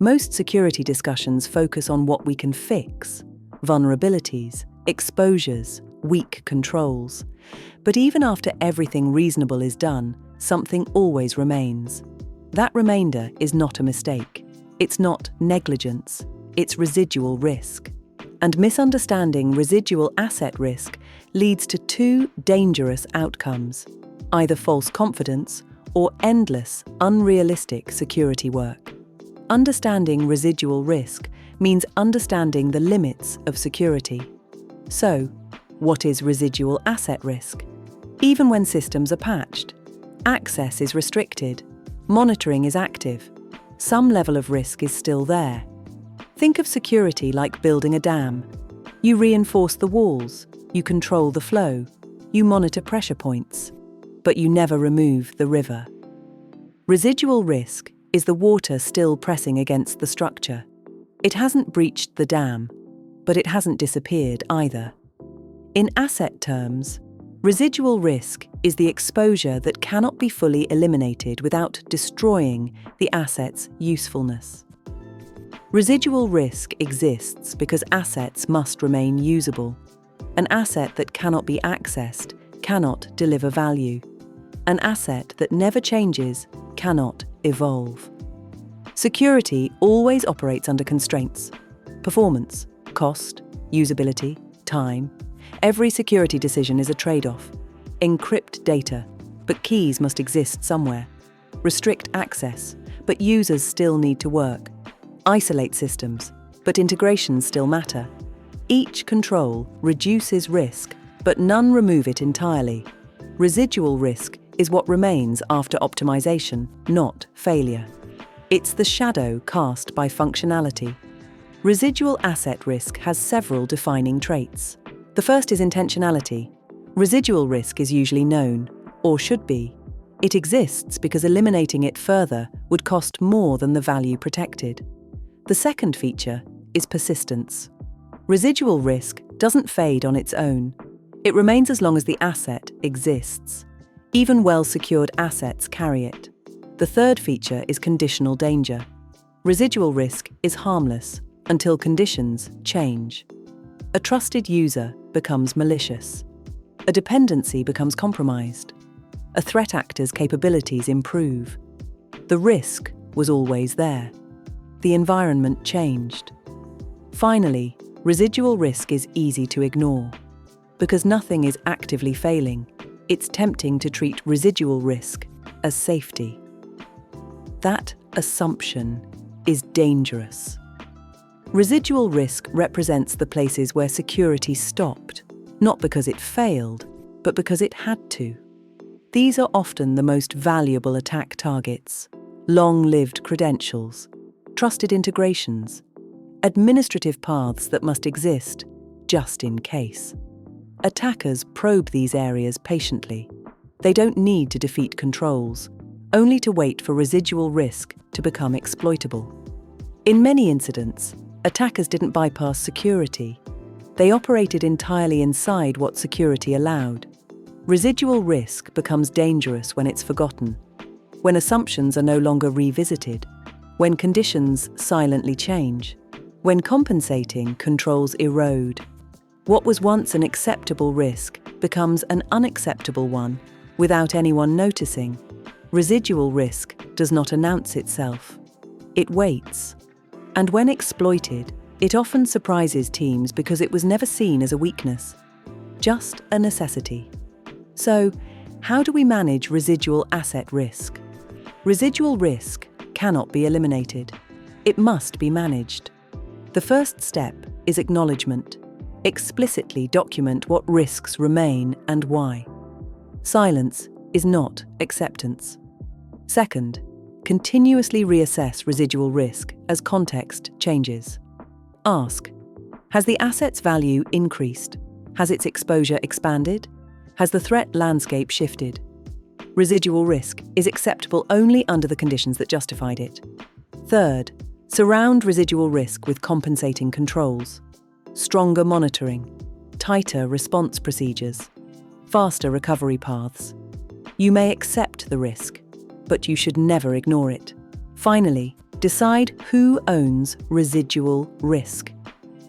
Most security discussions focus on what we can fix: vulnerabilities, exposures, weak controls. But even after everything reasonable is done, something always remains. That remainder is not a mistake. It's not negligence. It's residual risk. And misunderstanding residual asset risk leads to two dangerous outcomes: either false confidence or endless, unrealistic security work. Understanding residual risk means understanding the limits of security. So, what is residual asset risk? Even when systems are patched, access is restricted, monitoring is active, some level of risk is still there. Think of security like building a dam. You reinforce the walls, you control the flow, you monitor pressure points, but you never remove the river. Residual risk is the water still pressing against the structure. It hasn't breached the dam, but it hasn't disappeared either. In asset terms, residual risk is the exposure that cannot be fully eliminated without destroying the asset's usefulness. Residual risk exists because assets must remain usable. An asset that cannot be accessed cannot deliver value. An asset that never changes cannot evolve. Security always operates under constraints: performance, cost, usability, time. Every security decision is a trade-off. Encrypt data, but keys must exist somewhere. Restrict access, but users still need to work. Isolate systems, but integrations still matter. Each control reduces risk, but none remove it entirely. Residual risk is what remains after optimization, not failure. It's the shadow cast by functionality. Residual asset risk has several defining traits. The first is intentionality. Residual risk is usually known, or should be. It exists because eliminating it further would cost more than the value protected. The second feature is persistence. Residual risk doesn't fade on its own. It remains as long as the asset exists. Even well-secured assets carry it. The third feature is conditional danger. Residual risk is harmless until conditions change. A trusted user becomes malicious. A dependency becomes compromised. A threat actor's capabilities improve. The risk was always there. The environment changed. Finally, residual risk is easy to ignore. Because nothing is actively failing, it's tempting to treat residual risk as safety. That assumption is dangerous. Residual risk represents the places where security stopped, not because it failed, but because it had to. These are often the most valuable attack targets: long-lived credentials, trusted integrations, administrative paths that must exist just in case. Attackers probe these areas patiently. They don't need to defeat controls, only to wait for residual risk to become exploitable. In many incidents, attackers didn't bypass security. They operated entirely inside what security allowed. Residual risk becomes dangerous when it's forgotten, when assumptions are no longer revisited, when conditions silently change, when compensating controls erode. What was once an acceptable risk becomes an unacceptable one without anyone noticing. Residual risk does not announce itself. It waits. And when exploited, it often surprises teams because it was never seen as a weakness, just a necessity. So, how do we manage residual asset risk? Residual risk cannot be eliminated. It must be managed. The first step is acknowledgement. Explicitly document what risks remain and why. Silence is not acceptance. Second, continuously reassess residual risk as context changes. Ask, has the asset's value increased? Has its exposure expanded? Has the threat landscape shifted? Residual risk is acceptable only under the conditions that justified it. Third, surround residual risk with compensating controls. Stronger monitoring, tighter response procedures, faster recovery paths. You may accept the risk, but you should never ignore it. Finally, Decide who owns residual risk.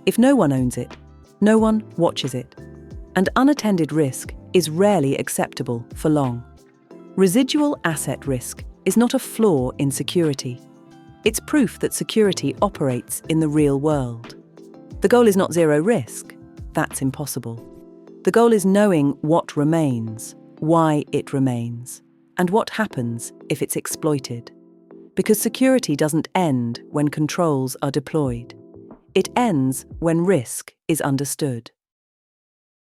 If no one owns it, no one watches it. And unattended risk is rarely acceptable for long. Residual asset risk is not a flaw in security. It's proof that security operates in the real world. The goal is not zero risk. That's impossible. The goal is knowing what remains, why it remains, and what happens if it's exploited. Because security doesn't end when controls are deployed. It ends when risk is understood.